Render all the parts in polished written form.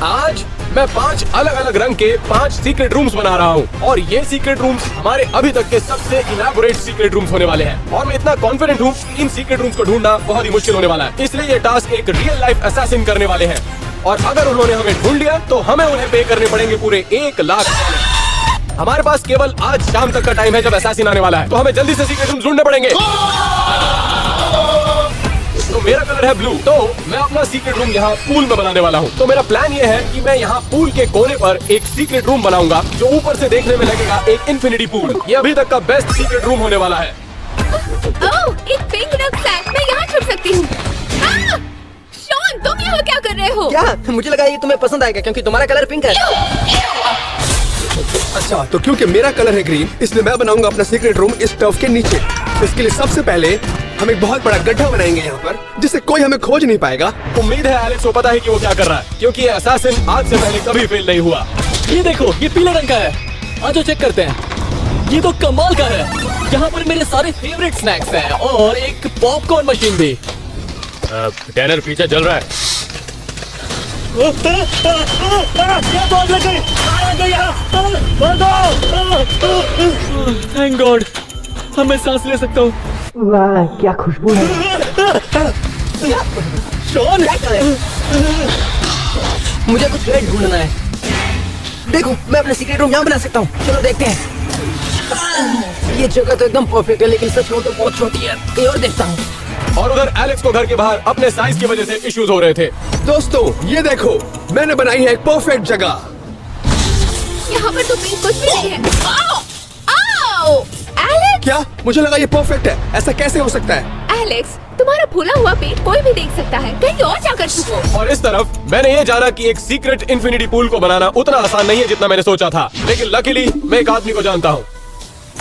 आज मैं 5 अलग अलग रंग के 5 सीक्रेट रूम्स बना रहा हूँ और ये सीक्रेट रूम्स हमारे अभी तक के सबसे इलैबोरेट सीक्रेट रूम्स होने वाले हैं और मैं इतना कॉन्फिडेंट हूँ कि इन सीक्रेट रूम्स को ढूंढना बहुत ही मुश्किल होने वाला है। इसलिए ये टास्क एक रियल लाइफ असैसिन करने वाले हैं और अगर उन्होंने हमें ढूंढ लिया तो हमें उन्हें पे करने पड़ेंगे पूरे 1 लाख। हमारे पास केवल आज शाम तक का टाइम है जब असैसिन आने वाला है, तो हमें जल्दी से सीक्रेट रूम्स ढूंढने पड़ेंगे। तो मेरा कलर है ब्लू, तो मैं अपना सीक्रेट रूम यहाँ पूल में बनाने वाला हूँ। तो मेरा प्लान ये है कि मैं यहाँ पूल के कोने पर एक सीक्रेट रूम बनाऊंगा जो ऊपर से देखने में लगेगा एक इन्फिनिटी पूल। ये अभी तक का बेस्ट सीक्रेट रूम होने वाला है। ओह, एक पिंक रक्सैक, मैं यहाँ छुप सकती हूँ। शॉन, तुम यहाँ क्या कर रहे हो? क्या? मुझे लगा ये तुम्हें पसंद आएगा क्योंकि तुम्हारा कलर पिंक है। अच्छा, तो क्योंकि मेरा कलर है ग्रीन, इसलिए मैं बनाऊंगा अपना सीक्रेट रूम इस टर्फ के नीचे। इसके लिए सबसे पहले हम एक बहुत बड़ा गड्ढा बनाएंगे यहाँ पर, जिससे कोई हमें खोज नहीं पाएगा। उम्मीद है एलेक्स को पता है कि वो क्या कर रहा है, क्योंकि ये असैसिन आज से पहले कभी फेल नहीं हुआ। ये देखो, ये पीले रंग का है। आज चेक करते हैं। ये तो कमाल का है। यहाँ पर मेरे सारे फेवरेट स्नैक्स हैं और एक पॉपकॉर्न मशीन भी। टैनर पीछे चल रहा है। थैंक गॉड, अब मैं सांस ले सकता हूँ। वाह, क्या खुशबू है। शॉन, मुझे कुछ रेड ढूंढना है। देखो, मैं अपना सीक्रेट रूम यहाँ बना सकता हूँ। चलो देखते हैं। ये जगह तो एकदम परफेक्ट है, लेकिन सच में तो बहुत छोटी है। कहीं और देखता हूँ। और उधर एलेक्स को घर के बाहर अपने साइज की वजह से इश्यूज हो रहे थे। दोस्तों, ये देखो, मैंने बनाई है एक परफेक्ट जगह। यहाँ पर तो पिंक कुछ भी नहीं है। आओ, आओ, एलेक्स! क्या? मुझे लगा ये परफेक्ट है। ऐसा कैसे हो सकता है? एलेक्स, तुम्हारा फूला हुआ पेट कोई भी देख सकता है। कहीं और जाकर छुपो। और इस तरफ मैंने ये जाना कि एक सीक्रेट इन्फिनिटी पूल को बनाना उतना आसान नहीं है जितना मैंने सोचा था, लेकिन लकीली मैं एक आदमी को जानता हूँ।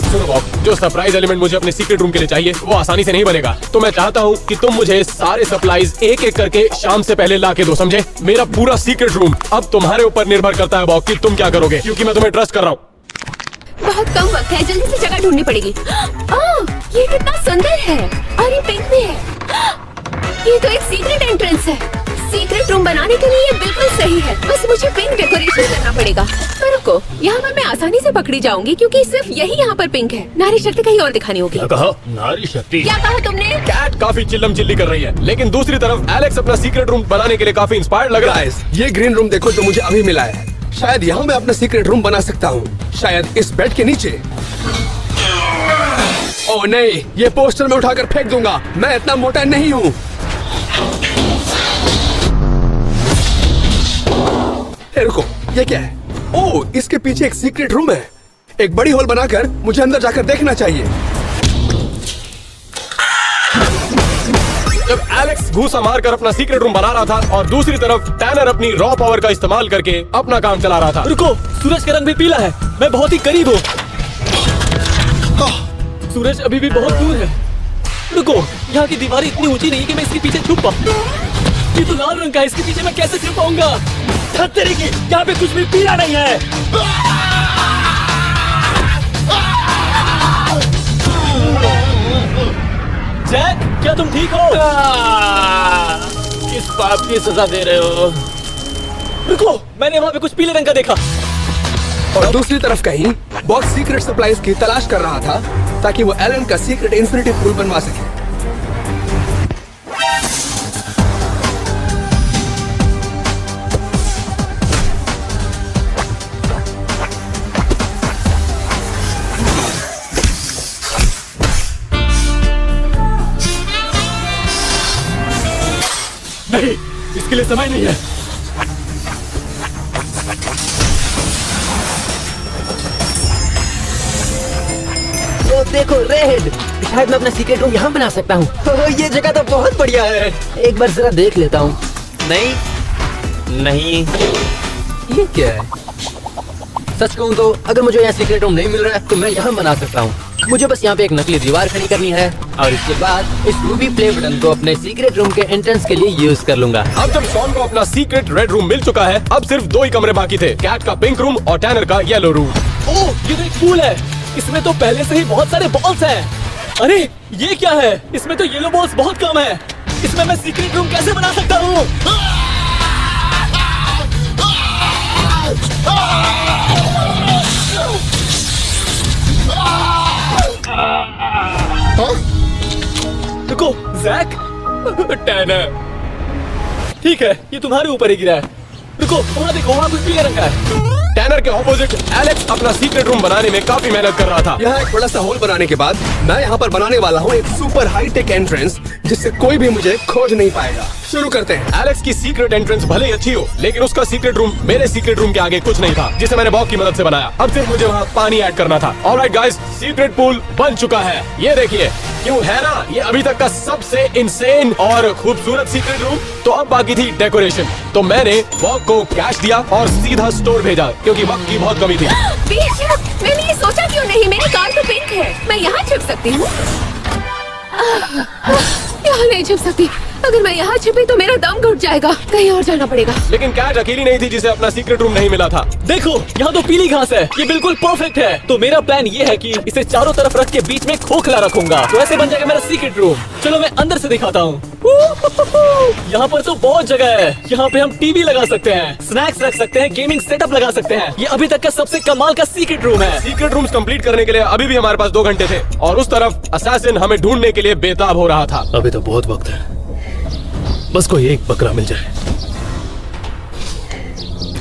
सुनो बॉब, जो सरप्राइज एलिमेंट मुझे अपने सीक्रेट रूम के लिए चाहिए वो आसानी से नहीं बनेगा। तो मैं चाहता हूँ कि तुम मुझे सारे सप्लाईज एक एक करके शाम से पहले ला के दो, समझे? मेरा पूरा सीक्रेट रूम अब तुम्हारे ऊपर निर्भर करता है बॉब कि तुम क्या करोगे, क्योंकि मैं तुम्हें ट्रस्ट कर रहा हूँ। बहुत कम वक्त है, जल्दी से जगह ढूंढनी पड़ेगी। ओह, ये कितना सुंदर है और ये पिंक भी है। ये तो एक सीक्रेट एंट्रेंस है। सीक्रेट रूम बनाने के लिए ये बिल्कुल सही है। बस मुझे पिंक डेकोरेशन करना पड़ेगा। पर रुको, यहाँ पर मैं आसानी से पकड़ी जाऊंगी क्योंकि सिर्फ यही यहाँ पर पिंक है। नारी शक्ति कहीं और दिखानी होगी। क्या कहा? नारी शक्ति? क्या कहा तुमने? कैट काफी चिल्लम चिल्ली कर रही है, लेकिन दूसरी तरफ एलेक्स अपना सीक्रेट रूम बनाने के लिए काफी इंस्पायर्ड लग रहा है। गाइस, ये ग्रीन रूम देखो जो मुझे अभी मिला है। शायद यहाँ मैं अपना सीक्रेट रूम बना सकता हूँ। शायद इस बेड के नीचे। ओह नहीं, ये पोस्टर मैं उठाकर फेंक दूंगा। मैं इतना मोटा नहीं हूँ। रुको, ये क्या है? ओह, इसके पीछे एक सीक्रेट रूम है। एक बड़ी होल बनाकर मुझे अंदर जाकर देखना चाहिए। जब एलेक्स घूसा मारकर अपना सीक्रेट रूम बना रहा था और दूसरी तरफ टैनर अपनी रॉ पावर का इस्तेमाल करके अपना काम चला रहा था। रुको, सूरज का रंग भी पीला है। मैं बहुत ही करीब हूँ। सूरज अभी भी बहुत दूर है। रुको, यहाँ की दीवारें इतनी ऊंची नहीं कि मैं इसके पीछे छुप पाऊँ। ये तो लाल रंग का है, इसके पीछे मैं कैसे छुप पाऊंगा? तेरी की, यहाँ पे कुछ भी पीला नहीं है। जैक, क्या तुम ठीक हो? किस पाप की सजा दे रहे हो? रुको, मैंने वहाँ पे कुछ पीले रंग का देखा। और दूसरी तरफ कहीं बॉक्स सीक्रेट सप्लाईज की तलाश कर रहा था ताकि वो एलन का सीक्रेट इन्फिनिटी पूल बनवा सके। नहीं, इसके लिए समय नहीं है। वो देखो, रेड। शायद मैं अपना सीक्रेट रूम यहाँ बना सकता हूँ। ये जगह तो बहुत बढ़िया है। एक बार जरा देख लेता हूँ। नहीं, ये क्या है? सच कहूँ तो अगर मुझे यहाँ सीक्रेट रूम नहीं मिल रहा है तो मैं यहाँ बना सकता हूँ। मुझे बस यहाँ पे एक नकली दीवार खड़ी करनी है और इसके बाद इस रूबी प्ले बटन को अपने सीक्रेट रूम के एंट्रेंस के लिए यूज कर लूंगा। अब जब शॉन को अपना सीक्रेट रेड रूम मिल चुका है, अब सिर्फ 2 ही कमरे बाकी थे, कैट का पिंक रूम और टैनर का येलो रूम। ओह, ये तो एक पूल है। इसमें तो पहले से ही बहुत सारे बॉल्स हैं। अरे, ये क्या है? इसमें तो येलो बॉल्स बहुत कम है। इसमें मैं सीक्रेट रूम कैसे बना सकता हूँ? जैक? टैनर। ठीक है, ये तुम्हारे ऊपर ही गिरा है। रुको, वहाँ देखो, वहाँ कुछ पीले रंग का है। टैनर के ऑपोजिट एलेक्स अपना सीक्रेट रूम बनाने में काफी मेहनत कर रहा था। यहाँ एक बड़ा सा होल बनाने के बाद मैं यहाँ पर बनाने वाला हूँ एक सुपर हाई टेक एंट्रेंस, जिससे कोई भी मुझे खोज नहीं पाएगा। शुरू करते हैं। एलेक्स की सीक्रेट एंट्रेंस भले ही अच्छी हो, लेकिन उसका सीक्रेट रूम मेरे सीक्रेट रूम के आगे कुछ नहीं था, जिसे मैंने बॉब की मदद से बनाया। अब सिर्फ मुझे वहाँ पानी ऐड करना था। ऑलराइट गाइस, सीक्रेट पूल बन चुका है। ये देखिए, क्यों है ना ये अभी तक का सबसे इनसेन और खूबसूरत सीक्रेट रूम। तो अब बाकी थी डेकोरेशन। तो मैंने बॉब को कैश दिया और सीधा स्टोर भेजा, क्योंकि वक्त की बहुत कमी थी। बेशक, मैंने ये सोचा क्यों नहीं, मेरी कार तो पिंक है, मैं यहाँ छिप सकती हूँ। यहाँ नहीं छिप सकती, अगर मैं यहाँ छिपी तो मेरा दम घुट जाएगा, कहीं और जाना पड़ेगा। लेकिन कैट अकेली नहीं थी जिसे अपना सीक्रेट रूम नहीं मिला था। देखो, यहाँ तो पीली घास है, ये बिल्कुल परफेक्ट है। तो मेरा प्लान ये है कि इसे चारों तरफ रख के बीच में खोखला रखूंगा, तो ऐसे बन जाएगा मेरा सीक्रेट रूम। चलो मैं अंदर से दिखाता हूँ। यहाँ पर तो बहुत जगह है। यहाँ पे हम टीवी लगा सकते हैं, स्नैक्स रख सकते हैं, गेमिंग सेटअप लगा सकते हैं। ये अभी तक का सबसे कमाल का सीक्रेट रूम है। सीक्रेट रूम्स कंप्लीट करने के लिए अभी भी हमारे पास 2 घंटे थे, और उस तरफ असैसिन हमें ढूंढने के लिए बेताब हो रहा था। अभी तो बहुत वक्त है, बस कोई एक बकरा मिल जाए।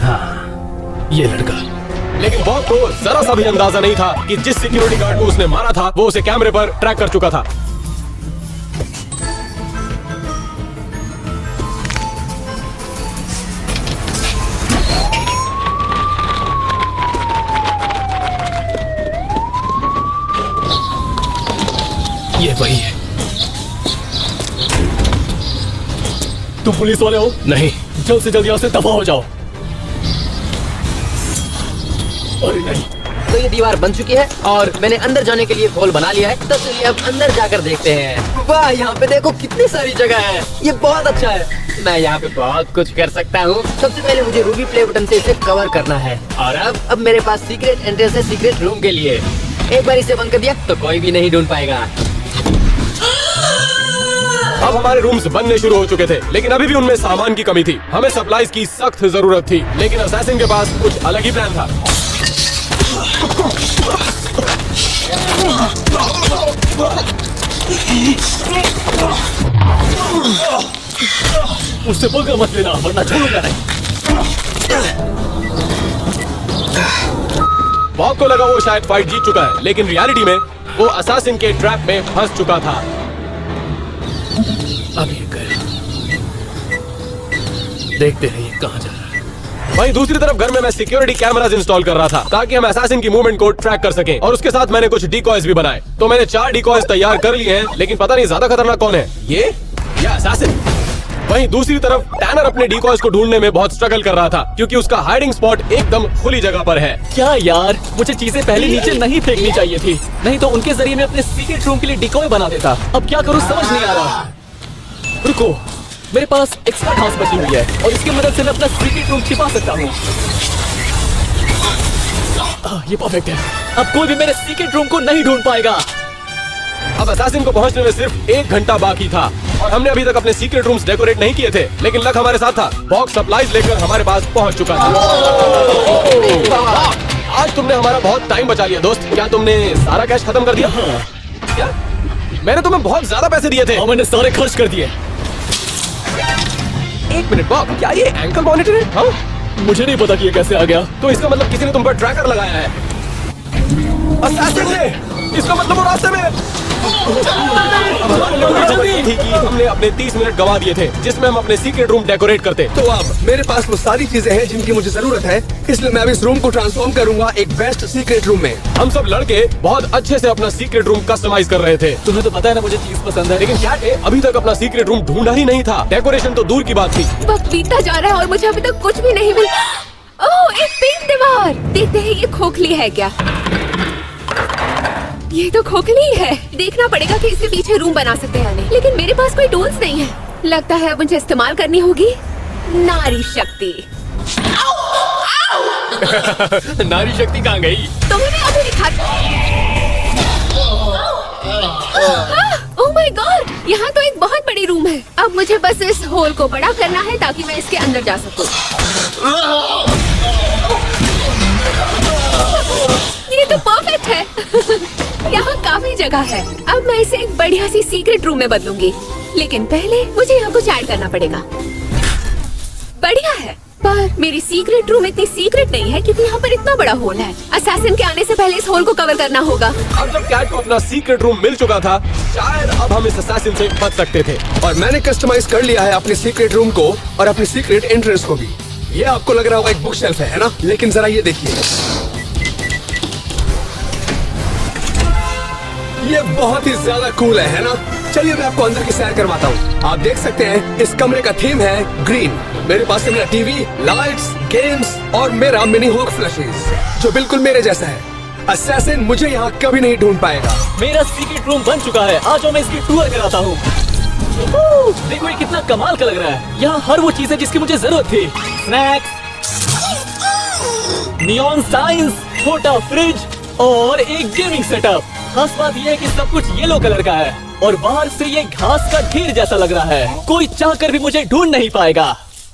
हाँ, ये लड़का। लेकिन बॉब को जरा सा भी अंदाजा नहीं था कि जिस सिक्योरिटी गार्ड को उसने मारा था वो उसे कैमरे पर ट्रैक कर चुका था। ये वही है। तुम पुलिस वाले हो? नहीं, जल्द से जल्द यहाँ से दफा हो जाओ। अरे नहीं, तो ये दीवार बन चुकी है और मैंने अंदर जाने के लिए होल बना लिया है। तो चलिए अब अंदर जाकर देखते हैं। वाह, यहाँ पे देखो कितनी सारी जगह है, ये बहुत अच्छा है। मैं यहाँ पे बहुत कुछ कर सकता हूँ। सबसे पहले मुझे रूबी प्ले बटन से इसे कवर करना है, और अब मेरे पास सीक्रेट एंट्रेंस है सीक्रेट रूम के लिए। एक बार इसे बंद कर दिया तो कोई भी नहीं ढूंढ पाएगा। अब हमारे रूम्स बनने शुरू हो चुके थे, लेकिन अभी भी उनमें सामान की कमी थी। हमें सप्लाईज की सख्त जरूरत थी, लेकिन असैसिन के पास कुछ अलग ही प्लान था। उससे बोलकर मत लेना, वरना छोड़ूंगा नहीं। बॉब को लगा वो शायद फाइट जीत चुका है, लेकिन रियलिटी में वो असैसिन के ट्रैप में फंस चुका था। अब ये गए, देखते हैं ये कहाँ जा रहा है। वहीं दूसरी तरफ घर में मैं सिक्योरिटी कैमरास इंस्टॉल कर रहा था, ताकि हम असैसिन की मूवमेंट को ट्रैक कर सकें, और उसके साथ मैंने कुछ डिकॉयज भी बनाए। तो मैंने 4 डिकॉयज तैयार कर लिए हैं, लेकिन पता नहीं ज्यादा खतरनाक कौन है, ये या असैसिन। वहीं दूसरी तरफ टैनर अपने डिकॉयज को ढूंढने में बहुत स्ट्रगल कर रहा था, क्योंकि उसका हाइडिंग स्पॉट एकदम खुली जगह पर है। क्या यार, मुझे चीजें पहले नीचे नहीं फेंकनी चाहिए थी, नहीं तो उनके जरिए मैं अपने सीक्रेट रूम के लिए डिकॉय बना देता। अब क्या करूँ समझ नहीं आ रहा। रुको, मेरे पास एक्स्ट्रा घास बची हुई है, और इसकी मदद से मैं अपना सीक्रेट रूम छिपा सकता हूँ। ये परफेक्ट है। अब कोई भी मेरे सीक्रेट रूम को नहीं ढूंढ पाएगा। अब असैसिन को पहुंचने में सिर्फ 1 घंटा बाकी था, और हमने अभी तक अपने सीक्रेट रूम्स डेकोरेट नहीं किए थे, लेकिन लक हमारे साथ था। बॉक्स सप्लाईज लेकर हमारे पास पहुंच चुका था। आज तुमने हमारा बहुत टाइम बचा लिया दोस्त। क्या तुमने सारा कैश खत्म कर दिया? क्या? मैंने तुम्हें बहुत ज्यादा पैसे दिए थे। और मैंने सारे खर्च कर दिए। 1 मिनट बॉब, क्या ये एंकल मॉनिटर है? हाँ? मुझे नहीं पता कि ये कैसे आ गया। तो इसका मतलब किसी ने तुम पर ट्रैकर लगाया है। असैसिन ने, इसका मतलब वो रास्ते में। थी कि हमने अपने 30 मिनट गवा दिए थे, जिसमें हम अपने सीक्रेट रूम डेकोरेट करते। तो अब मेरे पास वो सारी चीजें हैं जिनकी मुझे जरूरत है, इसलिए मैं अब इस रूम को ट्रांसफॉर्म करूंगा एक बेस्ट सीक्रेट रूम में। हम सब लड़के बहुत अच्छे से अपना सीक्रेट रूम कस्टमाइज कर रहे थे, तुम्हें तो पता है ना मुझे चीज पसंद है, लेकिन क्या अभी तक अपना सीक्रेट रूम ढूंढा ही नहीं था। डेकोरेशन तो दूर की बात थी। वक्त बीतता जा रहा है और मुझे अभी तक कुछ भी नहीं मिला। ओह, एक पिंक दीवार। देखते हैं ये खोखली है क्या। ये तो खोखली है। देखना पड़ेगा कि इसके पीछे रूम बना सकते हैं या नहीं, लेकिन मेरे पास कोई टूल्स नहीं है। लगता है अब मुझे इस्तेमाल करनी होगी नारी शक्ति। नारी शक्ति कहाँ गई? तुम्हें मैं अभी दिखाती हूँ। ओह माय गॉड, यहाँ तो एक बहुत बड़ी रूम है। अब मुझे बस इस होल को बड़ा करना है ताकि मैं इसके अंदर जा सकूँ। ये तो परफेक्ट है। यहाँ काफी जगह है। अब मैं इसे एक बढ़िया सी सीक्रेट रूम में बदलूंगी। लेकिन पहले मुझे यहाँ कुछ ऐड करना पड़ेगा। बढ़िया है, पर मेरी सीक्रेट रूम इतनी सीक्रेट नहीं है क्योंकि यहाँ पर इतना बड़ा होल है। असैसिन के आने से पहले इस होल को कवर करना होगा। अब जब कैट को अपना सीक्रेट रूम मिल चुका था, शायद अब हम इस असैसिन से बच सकते थे। और मैंने कस्टमाइज कर लिया है अपने सीक्रेट रूम को और अपनी सीक्रेट एंट्रेंस को भी। ये आपको लग रहा होगा एक बुक शेल्फ है ना? लेकिन जरा ये देखिए, ये बहुत ही ज्यादा कूल है ना? चलिए मैं आपको अंदर की सैर करवाता हूँ। आप देख सकते हैं इस कमरे का थीम है ग्रीन। मेरे पास है मेरा टीवी, लाइट्स, गेम्स और मेरा मिनी हॉक फ्लैशेस जो बिल्कुल मेरे जैसा है। असैसिन मुझे यहाँ कभी नहीं ढूंढ पाएगा। मेरा सीक्रेट रूम बन चुका है। आज मैं इसकी टूर कराता हूँ। देखो ये कितना कमाल का लग रहा है। यहाँ हर वो चीज है जिसकी मुझे जरूरत थी। स्नैक्स, नियॉन साइंस, छोटा फ्रिज और एक गेमिंग सेटअप। खास बात यह है कि सब कुछ येलो कलर का है और बाहर से ये घास का ढेर जैसा लग रहा है। कोई चाह कर भी मुझे ढूंढ नहीं पाएगा।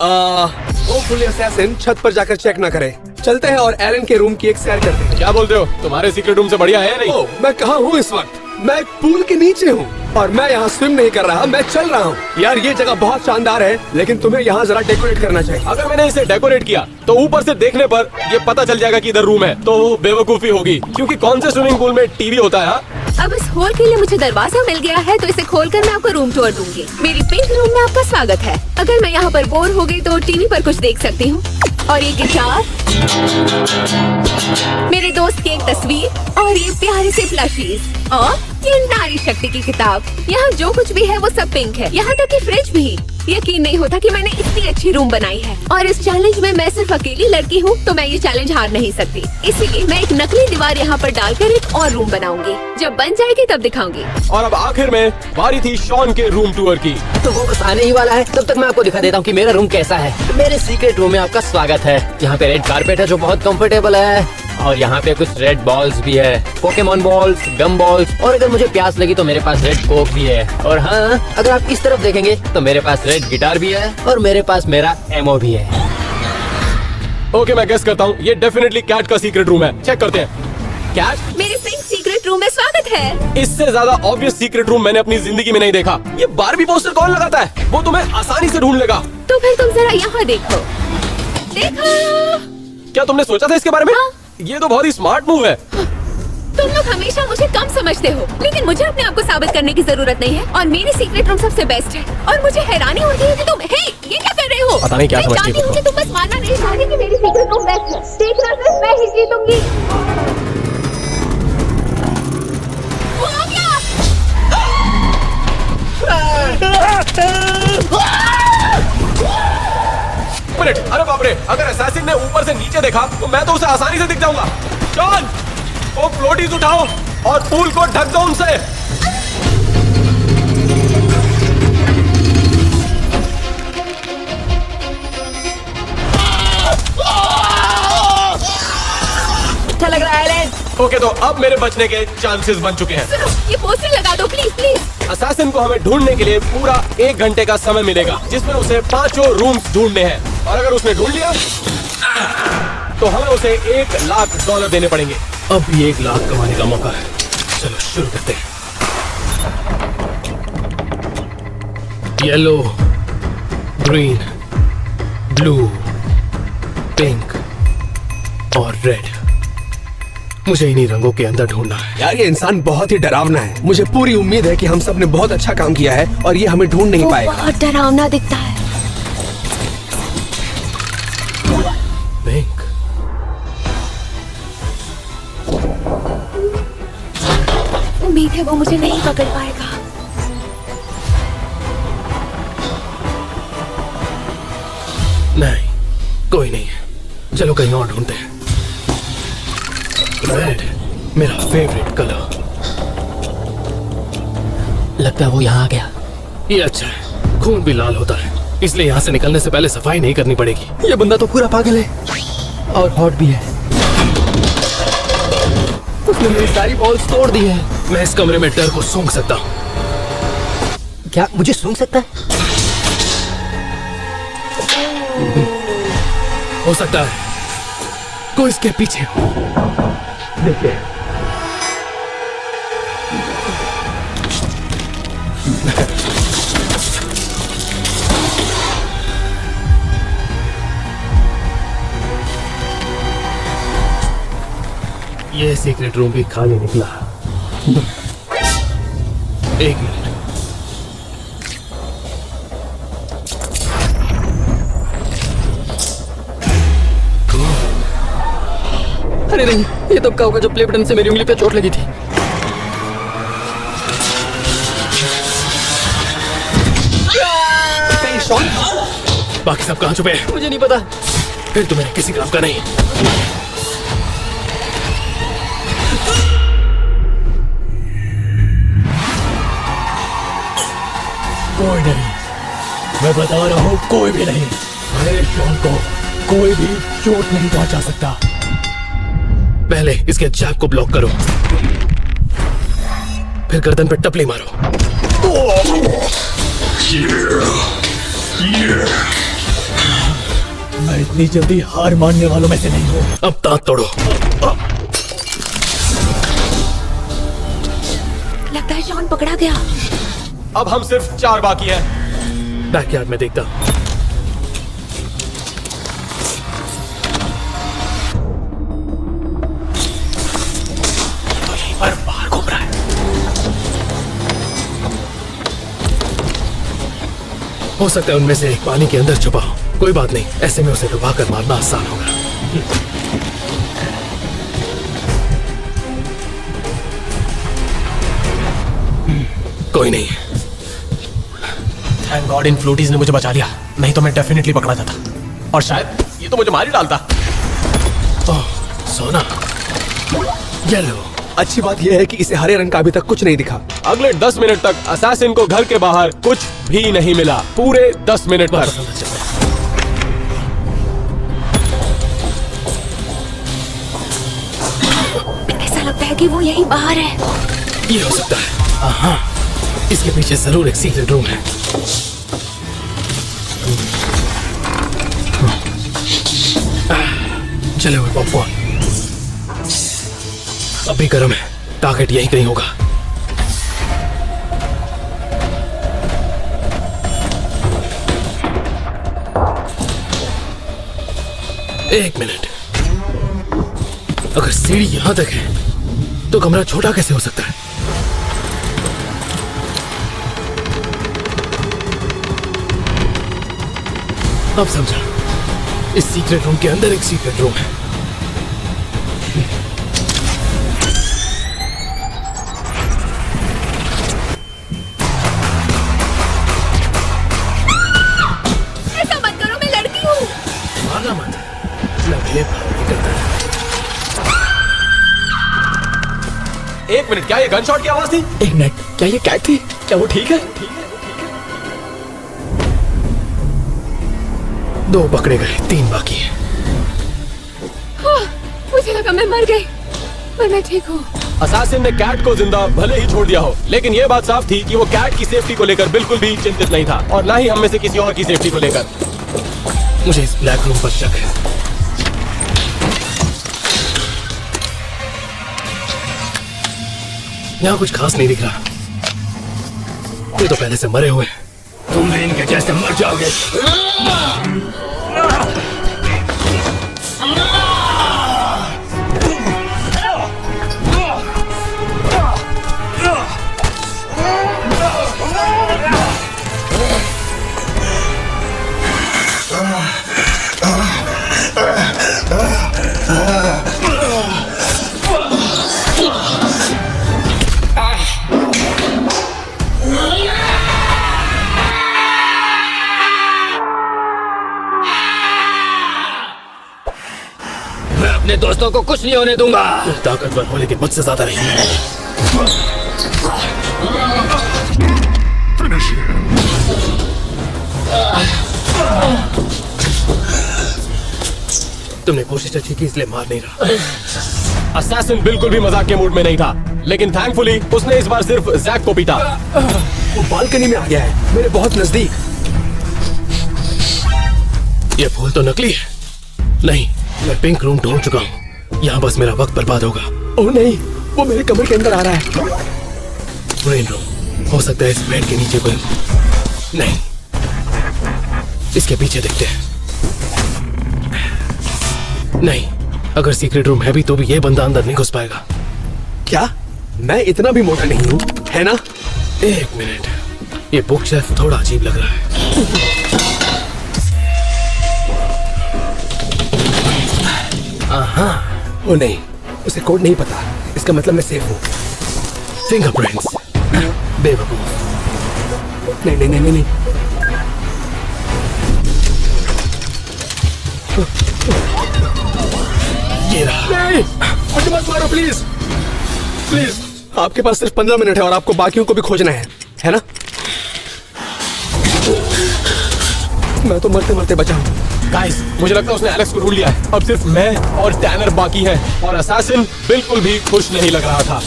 होपफुली असैसिन छत पर जाकर चेक ना करे। चलते हैं और एलन के रूम की एक सैर करते हैं। क्या बोलते हो? तुम्हारे सीक्रेट रूम से बढ़िया है या नहीं? ओह, मैं कहाँ हूँ इस वक्त? मैं एक पूल के नीचे हूँ और मैं यहाँ स्विम नहीं कर रहा, मैं चल रहा हूँ। यार ये जगह बहुत शानदार है, लेकिन तुम्हें यहाँ जरा डेकोरेट करना चाहिए। अगर मैंने इसे डेकोरेट किया तो ऊपर से देखने पर ये पता चल जाएगा कि इधर रूम है, तो वो बेवकूफी होगी क्योंकि कौन से स्विमिंग पूल में टीवी होता है? अब इस होल के लिए मुझे दरवाजा मिल गया है, तो इसे खोलकर मैं आपको रूम टूर दूंगी। मेरी पिंक रूम में आपका स्वागत है। अगर मैं यहाँ पर बोर हो गई तो टीवी पर कुछ देख सकती हूँ। और ये गिटार, मेरे दोस्त की एक तस्वीर और ये प्यारे से प्लशीज और ये नारी शक्ति की किताब। यहाँ जो कुछ भी है वो सब पिंक है, यहाँ तक कि फ्रिज भी। यकीन नहीं होता कि मैंने इतनी अच्छी रूम बनाई है। और इस चैलेंज में मैं सिर्फ अकेली लड़की हूँ, तो मैं ये चैलेंज हार नहीं सकती। इसीलिए मैं एक नकली दीवार यहाँ पर डालकर एक और रूम बनाऊंगी। जब बन जाएगी तब दिखाऊंगी। और अब आखिर में बारी थी शॉन के रूम टूर की। तो वो बस आने ही वाला है, तब तक मैं आपको दिखा देता हूँ कि मेरा रूम कैसा है। मेरे सीक्रेट रूम में आपका स्वागत है। यहाँ पे रेड कारपेट है जो बहुत कंफर्टेबल है और यहाँ पे कुछ रेड बॉल्स भी है, पोकेमोन बॉल्स, गम बॉल्स, और अगर मुझे प्यास लगी तो मेरे पास रेड कोक भी है। और हाँ, अगर आप इस तरफ देखेंगे तो मेरे पास रेड गिटार भी है और मेरे पास मेरा एमओ भी है। ओके, मैं गेस करता हूँ ये डेफिनेटली कैट का सीक्रेट रूम है। चेक करते हैं। कैट, मेरे पिंक सीक्रेट रूम में स्वागत है। इससे ज्यादा ऑब्वियस सीक्रेट रूम मैंने अपनी जिंदगी में नहीं देखा। ये बारबी पोस्टर कौन लगाता है? वो तुम्हें आसानी से ढूंढ लेगा। तो फिर तुम जरा यहाँ देखो। देखो, क्या तुमने सोचा था इसके बारे में? हाँ। ये तो बहुत ही स्मार्ट मूव है। तुम लोग हमेशा मुझे कम समझते हो, लेकिन मुझे अपने आप को साबित करने की जरूरत नहीं है। और मेरी सीक्रेट रूम सबसे बेस्ट है। और मुझे हैरानी होती है कि तुम ये क्या कर रहे हो? पता नहीं क्या मैं समझती जानती हो हूँ कि तुम बस मानना नहीं चाहती कि मेरी सीक्रेट रूम बेस्ट है। देखना सिर्फ मैं ही जीतूंगी। वो आ गया। मिनट, अरे बाप रे, अगर असैसिन ने ऊपर से नीचे देखा तो मैं तो उसे आसानी से दिख जाऊंगा। जॉन, वो फ्लोटीज उठाओ और पूल को ढक दो उनसे। अच्छा लग रहा है एलन? ओके, तो अब मेरे बचने के चांसेस बन चुके हैं। सुनो, ये पोस्टर लगा दो प्लीज प्लीज। असैसिन को हमें ढूंढने के लिए पूरा 1 घंटे का समय मिलेगा, जिसमें उसे 5 रूम्स ढूंढने हैं। और अगर उसने ढूंढ लिया तो हमें उसे $1,00,000 देने पड़ेंगे। अब भी 1,00,000 कमाने का मौका है। चलो शुरू करते हैं। येलो, ग्रीन, ब्लू, पिंक और रेड। मुझे इन्हीं रंगों के अंदर ढूंढना है। यार ये इंसान बहुत ही डरावना है। मुझे पूरी उम्मीद है कि हम सब ने बहुत अच्छा काम किया है और ये हमें ढूंढ नहीं वो पाएगा। बहुत डरावना दिखता है। पिंक, उम्मीद है वो मुझे नहीं पकड़ पाएगा। नहीं, कोई नहीं है। चलो कहीं और ढूंढते हैं। रेड, मेरा फेवरेट कलर। लगता है वो यहाँ आ गया। ये अच्छा है, खून भी लाल होता है, इसलिए यहाँ से निकलने से पहले सफाई नहीं करनी पड़ेगी। ये बंदा तो पूरा पागल है और हॉट भी है। उसने मेरी सारी बॉल्स तोड़ दी है। मैं इस कमरे में डर को सूंघ सकता हूँ। क्या मुझे सूंघ सकता है? हो सकता है कोई इसके पीछे हो। देखते हैं। ये सीक्रेट रूम भी खाली निकला। एक मिनट। अरे नहीं, ये तब का होगा जब प्ले बटन से मेरी उंगली पे चोट लगी थी। बाकी सब कहाँ छुपे हैं? मुझे नहीं पता। फिर तो मेरे किसी काम का नहीं। कोई नहीं, मैं बता रहा हूँ, कोई भी नहीं। मेरे शॉन को कोई भी चोट नहीं पहुंचा सकता। पहले इसके जैक को ब्लॉक करो, फिर गर्दन पे टपली मारो। मैं इतनी जल्दी हार मानने वालों में से नहीं हूँ। अब दांत तोड़ो। लगता है शॉन पकड़ा गया। अब हम सिर्फ 4 बाकी हैं। बैकयार्ड में देखता हूँ। पर बाहर घूम रहा है। हो सकता है उनमें से एक पानी के अंदर छुपा हो। कोई बात नहीं, ऐसे में उसे डुबा कर मारना आसान होगा। कोई नहीं। थैंक गॉड इन फ्लोटीज ने मुझे बचा लिया, नहीं तो मैं डेफिनेटली पकड़ा जाता और शायद ये तो मुझे मार ही डालता। ओह, सोना। येलो। अच्छी बात यह है कि इसे हरे रंग का अभी तक कुछ नहीं दिखा। अगले 10 मिनट तक असैसिन को घर के बाहर कुछ भी नहीं मिला। पूरे 10 मिनट तक। ऐसा लगता है कि वो यहीं बाहर है। ये हो सकता है। हाँ, इसके पीछे जरूर एक सीक्रेट रूम है। चले हुए पॉपकॉर्न अभी गर्म है। टारगेट यहीं कहीं होगा। एक मिनट, अगर सीढ़ी यहां तक है तो कमरा छोटा कैसे हो सकता है? अब समझा, इस सीक्रेट रूम के अंदर एक सीक्रेट रूम है। ऐसा मत करो, मैं लड़की हूँ। मारना मत, मैं भले नहीं करता। एक मिनट, क्या ये गन शॉट की आवाज थी? एक मिनट, क्या ये कैट थी? क्या वो ठीक है? 2 पकड़े गए, 3 बाकी हैं। मुझे लगा मैं मर गई, पर मैं ठीक हूँ। असैसिन ने कैट को जिंदा भले ही छोड़ दिया हो, लेकिन ये बात साफ थी कि वो कैट की सेफ्टी को लेकर बिल्कुल भी चिंतित नहीं था और ना ही हम में से किसी और की सेफ्टी को लेकर। मुझे इस ब्लैक रूम पर शक है। यहाँ कुछ खास नहीं दिख रहा। ये तो पहले से मरे हुए हैं। तुम भी इनके जैसे मर जाओगे। मैं अपने दोस्तों को कुछ नहीं होने दूंगा। ताकतवर हो लेकिन मुझसे ज्यादा नहीं। तुमने कोशिश अच्छी की इसलिए मार नहीं रहा। असैसिन बिल्कुल भी मजाक के मूड में नहीं था, लेकिन थैंकफुली उसने इस बार सिर्फ जैक को पीटा। वो बालकनी में आ गया है, मेरे बहुत नजदीक। ये फूल तो नकली है। नहीं, मैं पिंक रूम ढूंढ चुका हूँ। यहाँ बस मेरा वक्त बर्बाद होगा। ओह नहीं, वो मेरे कमरे के अंदर आ रहा है। ग्रीन रूम हो सकता है इस बेड के नीचे कोई। नहीं, इसके पीछे देखते हैं। नहीं, अगर सीक्रेट रूम है भी तो भी ये बंदा अंदर नहीं घुस पाएगा। क्या मैं इतना भी मोटा नहीं हूँ, है ना? एक मिनट, ये बुक शेल्फ थोड़ा अजीब लग रहा है। ओ नहीं, उसे कोड नहीं पता, इसका मतलब मैं सेफ हूँ। फिंगरप्रिंट्स, बेवकूफ। नहीं नहीं नहीं नहीं, नहीं। ये रहा। नहीं, मुझे मत मारो प्लीज, प्लीज। आपके पास सिर्फ 15 मिनट है और आपको बाकियों को भी खोजना है ना? मैं तो मरते मरते बचा हूँ। गाइस, मुझे लगता है उसने एलेक्स को ढूंढ लिया है। अब सिर्फ मैं और टैनर बाकी हैं और असैसिन बिल्कुल भी खुश नहीं लग रहा था।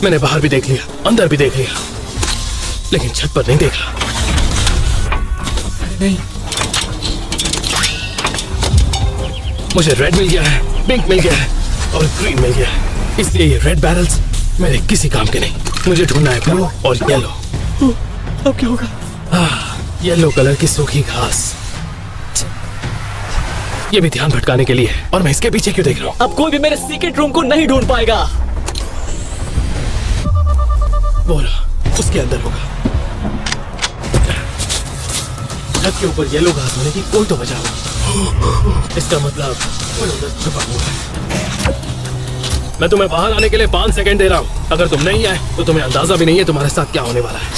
मैंने बाहर भी देख लिया, अंदर भी देख लिया, लेकिन छत पर नहीं देखा। नहीं, मुझे रेड मिल गया है, पिंक मिल गया है और ग्रीन मिल गया है। इसलिए ये रेड बैरल्स मेरे किसी काम के नहीं। मुझे ढूंढना है ब्लू और येलो। अब क्या होगा? येलो कलर की सूखी घास। ये भी ध्यान भटकाने के लिए है और मैं इसके पीछे क्यों देख रहा हूँ? अब कोई भी मेरे सीक्रेट रूम को नहीं ढूंढ पाएगा। वो रहा, उसके अंदर होगा। छत के ऊपर येलो घास होने की कोई तो वजह होगी। इसका मतलब कोई उधर छुपा हुआ है। मैं तुम्हें बाहर आने के लिए 5 सेकंड दे रहा हूँ। अगर तुम नहीं आए तो तुम्हें अंदाजा भी नहीं है तुम्हारे साथ क्या होने वाला है।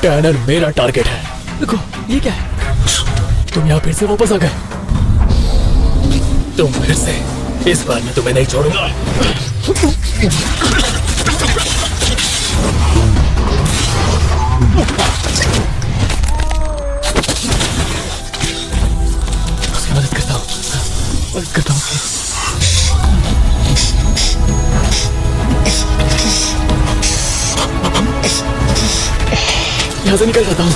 टैनर मेरा टारगेट है। देखो, ये क्या है? तुम यहाँ फिर से वापस आ गए। तुम फिर से, इस बार मैं तुम्हें नहीं छोड़ूंगा। उसकी मदद करता हूँ, मदद करता हूँ। यहाँ से निकल जाता हूँ।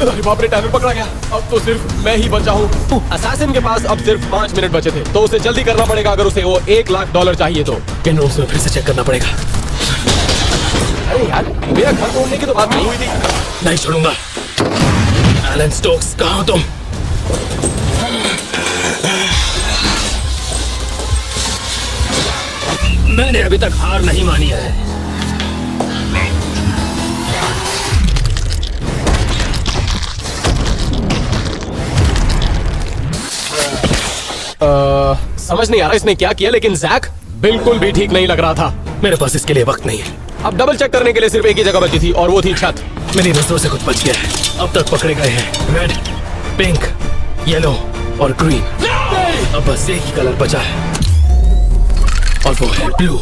अरे बाप रे, टैनर पकड़ा गया। अब तो सिर्फ मैं ही बचा हूँ। असैसिन के पास अब सिर्फ 5 मिनट बचे थे, तो उसे जल्दी करना पड़ेगा अगर उसे वो $1 लाख चाहिए तो। इन रूम्स में फिर से चेक करना पड़ेगा। अरे यार, मेरा घर तोड़ने की तो बात नहीं हुई थी। नहीं छोड़ूंगा। एलन स्टोक्स, कहाँ हो तुम? मैंने अभी तक हार नहीं मानी है। समझ नहीं आ रहा इसने क्या किया, लेकिन जैक बिल्कुल भी ठीक नहीं लग रहा था। मेरे पास इसके लिए वक्त नहीं है। अब डबल चेक करने के लिए सिर्फ एक ही जगह बची थी और वो थी छत। मेरी नजरों से कुछ बच गया है। अब तक पकड़े गए हैं रेड, पिंक, येलो और ग्रीन। अब बस एक ही कलर बचा है और वो है ब्लू।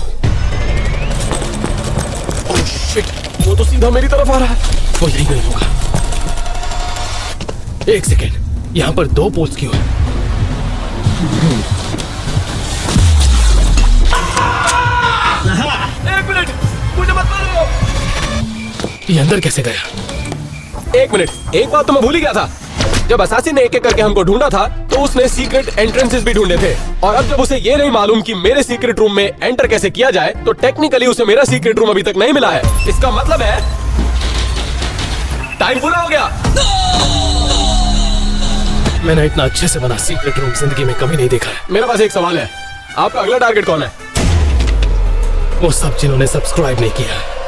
ओह शिट, वो तो सीधा मेरी तरफ आ रहा है। वो यही नहीं होगा। एक सेकेंड, यहाँ पर 2 पोल्स क्यों हैं? एक मिनट, मुझे मत मारो। ये अंदर कैसे गया? एक मिनट, एक बात तो मैं भूल ही गया था। जब असैसिन ने एक-एक करके हमको ढूंढा था तो उसने सीक्रेट एंट्रेंसेस भी ढूंढे थे, और अब जब उसे ये नहीं मालूम कि मेरे सीक्रेट रूम में एंटर कैसे किया जाए, तो टेक्निकली उसे मेरा सीक्रेट रूम अभी तक नहीं मिला है। इसका मतलब है टाइम पूरा हो गया। मैंने इतना अच्छे से बना सीक्रेट रूम जिंदगी में कभी नहीं देखा है। मेरे पास एक सवाल है, आपका अगला टारगेट कौन है? वो सब जिन्होंने सब्सक्राइब नहीं किया है।